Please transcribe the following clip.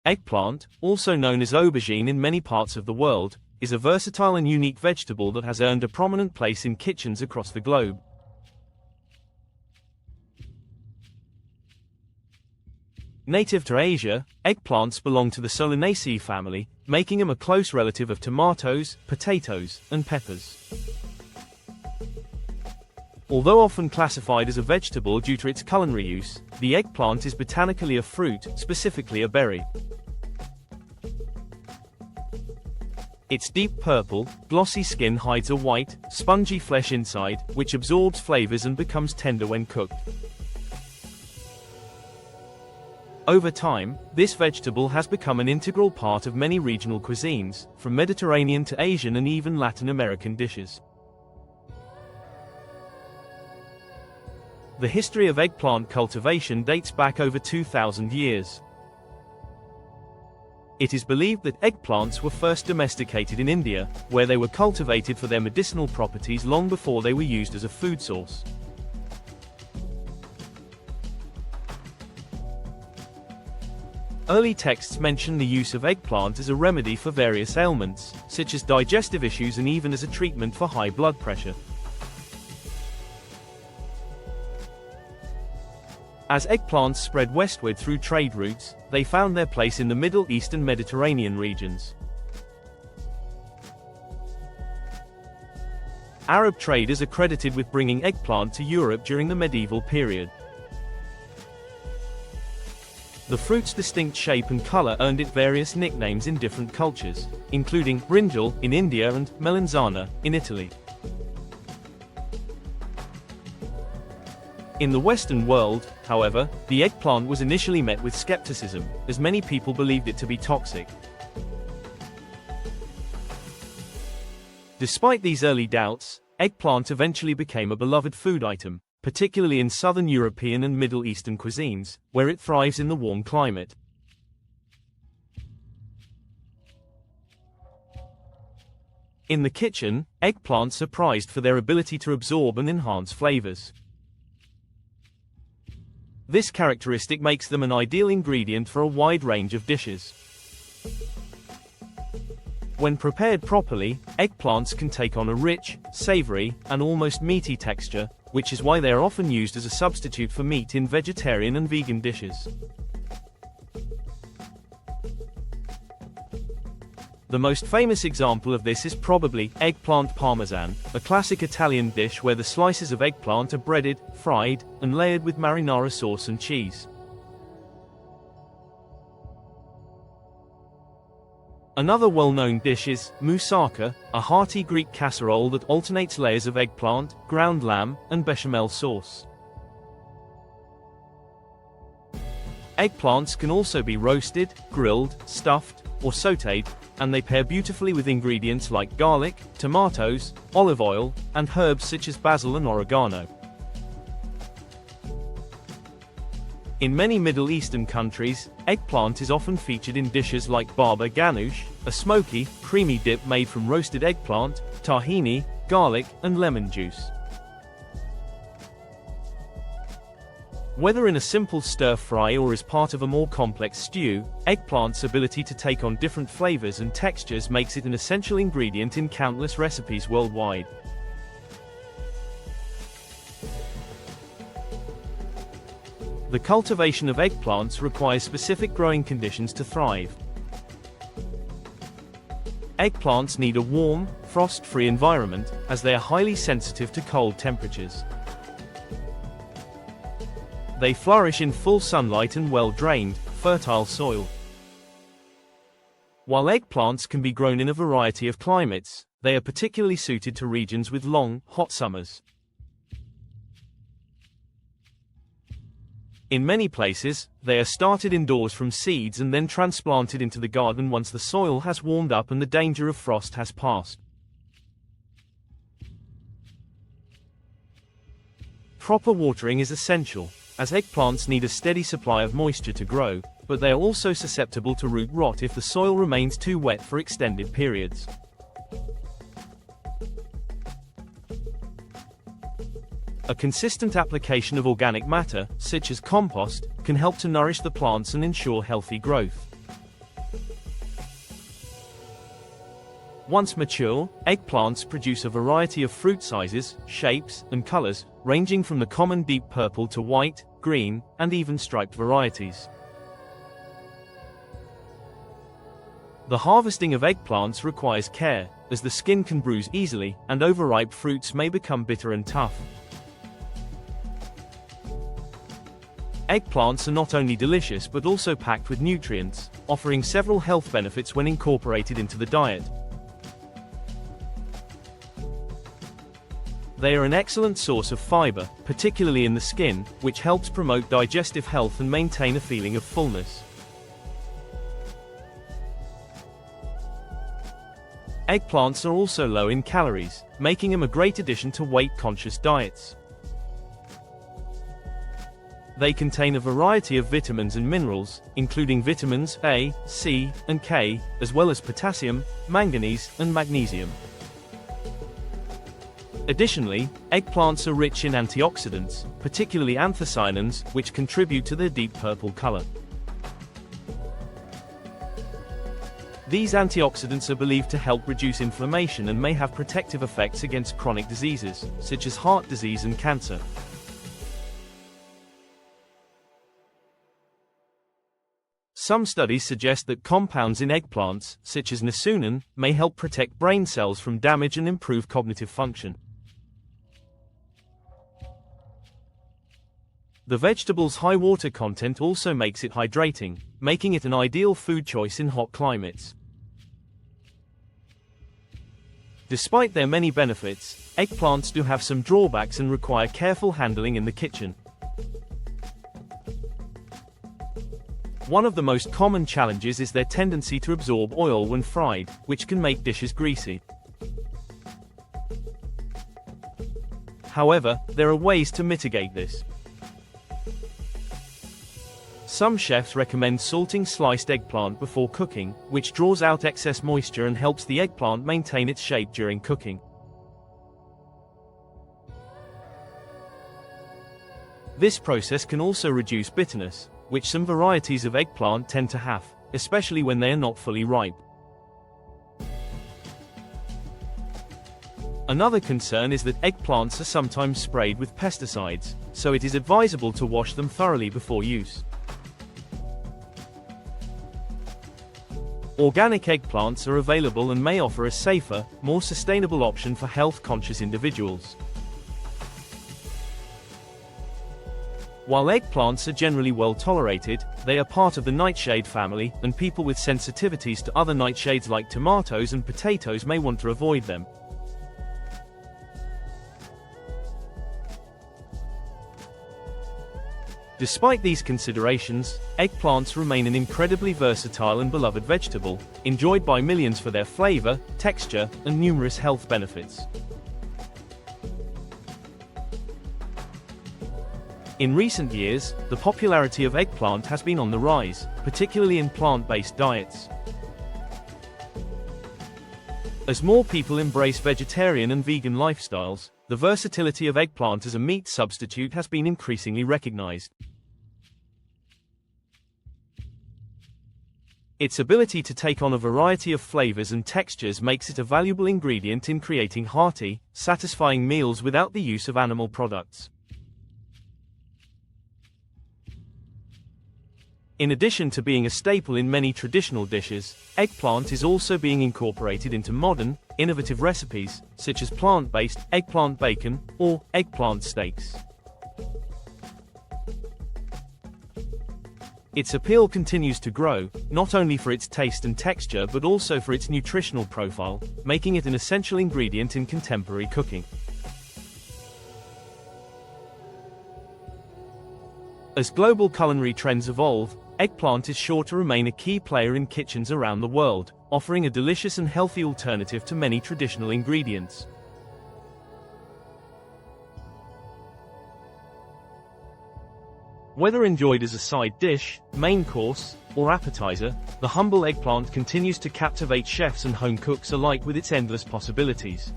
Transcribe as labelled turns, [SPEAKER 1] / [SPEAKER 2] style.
[SPEAKER 1] Eggplant, also known as aubergine in many parts of the world, is a versatile and unique vegetable that has earned a prominent place in kitchens across the globe. Native to Asia, eggplants belong to the Solanaceae family, making them a close relative of tomatoes, potatoes, and peppers. Although often classified as a vegetable due to its culinary use, the eggplant is botanically a fruit, specifically a berry. Its deep purple, glossy skin hides a white, spongy flesh inside, which absorbs flavors and becomes tender when cooked. Over time, this vegetable has become an integral part of many regional cuisines, from Mediterranean to Asian and even Latin American dishes. The history of eggplant cultivation dates back over 2,000 years. It is believed that eggplants were first domesticated in India, where they were cultivated for their medicinal properties long before they were used as a food source. Early texts mention the use of eggplant as a remedy for various ailments, such as digestive issues, and even as a treatment for high blood pressure. As eggplants spread westward through trade routes, they found their place in the Middle East and Mediterranean regions. Arab traders are credited with bringing eggplant to Europe during the medieval period. The fruit's distinct shape and color earned it various nicknames in different cultures, including brinjal in India and melanzana in Italy. In the Western world, however, the eggplant was initially met with skepticism, as many people believed it to be toxic. Despite these early doubts, eggplant eventually became a beloved food item, particularly in Southern European and Middle Eastern cuisines, where it thrives in the warm climate. In the kitchen, eggplants are prized for their ability to absorb and enhance flavors. This characteristic makes them an ideal ingredient for a wide range of dishes. When prepared properly, eggplants can take on a rich, savory, and almost meaty texture, which is why they are often used as a substitute for meat in vegetarian and vegan dishes. The most famous example of this is probably eggplant parmesan, a classic Italian dish where the slices of eggplant are breaded, fried, and layered with marinara sauce and cheese. Another well-known dish is moussaka, a hearty Greek casserole that alternates layers of eggplant, ground lamb, and bechamel sauce. Eggplants can also be roasted, grilled, stuffed, or sautéed, and they pair beautifully with ingredients like garlic, tomatoes, olive oil, and herbs such as basil and oregano. In many Middle Eastern countries, eggplant is often featured in dishes like baba ganoush, a smoky, creamy dip made from roasted eggplant, tahini, garlic, and lemon juice. Whether in a simple stir-fry or as part of a more complex stew, eggplant's ability to take on different flavors and textures makes it an essential ingredient in countless recipes worldwide. The cultivation of eggplants requires specific growing conditions to thrive. Eggplants need a warm, frost-free environment, as they are highly sensitive to cold temperatures. They flourish in full sunlight and well-drained, fertile soil. While eggplants can be grown in a variety of climates, they are particularly suited to regions with long, hot summers. In many places, they are started indoors from seeds and then transplanted into the garden once the soil has warmed up and the danger of frost has passed. Proper watering is essential, as eggplants need a steady supply of moisture to grow, but they are also susceptible to root rot if the soil remains too wet for extended periods. A consistent application of organic matter, such as compost, can help to nourish the plants and ensure healthy growth. Once mature, eggplants produce a variety of fruit sizes, shapes, and colors, ranging from the common deep purple to white, green, and even striped varieties. The harvesting of eggplants requires care, as the skin can bruise easily, and overripe fruits may become bitter and tough. Eggplants are not only delicious but also packed with nutrients, offering several health benefits when incorporated into the diet. They are an excellent source of fiber, particularly in the skin, which helps promote digestive health and maintain a feeling of fullness. Eggplants are also low in calories, making them a great addition to weight-conscious diets. They contain a variety of vitamins and minerals, including vitamins A, C, and K, as well as potassium, manganese, and magnesium. Additionally, eggplants are rich in antioxidants, particularly anthocyanins, which contribute to their deep purple color. These antioxidants are believed to help reduce inflammation and may have protective effects against chronic diseases, such as heart disease and cancer. Some studies suggest that compounds in eggplants, such as Nasunin, may help protect brain cells from damage and improve cognitive function. The vegetable's high water content also makes it hydrating, making it an ideal food choice in hot climates. Despite their many benefits, eggplants do have some drawbacks and require careful handling in the kitchen. One of the most common challenges is their tendency to absorb oil when fried, which can make dishes greasy. However, there are ways to mitigate this. Some chefs recommend salting sliced eggplant before cooking, which draws out excess moisture and helps the eggplant maintain its shape during cooking. This process can also reduce bitterness, which some varieties of eggplant tend to have, especially when they are not fully ripe. Another concern is that eggplants are sometimes sprayed with pesticides, so it is advisable to wash them thoroughly before use. Organic eggplants are available and may offer a safer, more sustainable option for health-conscious individuals. While eggplants are generally well tolerated, they are part of the nightshade family, and people with sensitivities to other nightshades like tomatoes and potatoes may want to avoid them. Despite these considerations, eggplants remain an incredibly versatile and beloved vegetable, enjoyed by millions for their flavor, texture, and numerous health benefits. In recent years, the popularity of eggplant has been on the rise, particularly in plant-based diets. As more people embrace vegetarian and vegan lifestyles, the versatility of eggplant as a meat substitute has been increasingly recognized. Its ability to take on a variety of flavors and textures makes it a valuable ingredient in creating hearty, satisfying meals without the use of animal products. In addition to being a staple in many traditional dishes, eggplant is also being incorporated into modern, innovative recipes, such as plant-based eggplant bacon or eggplant steaks. Its appeal continues to grow, not only for its taste and texture but also for its nutritional profile, making it an essential ingredient in contemporary cooking. As global culinary trends evolve, eggplant is sure to remain a key player in kitchens around the world, offering a delicious and healthy alternative to many traditional ingredients. Whether enjoyed as a side dish, main course, or appetizer, the humble eggplant continues to captivate chefs and home cooks alike with its endless possibilities.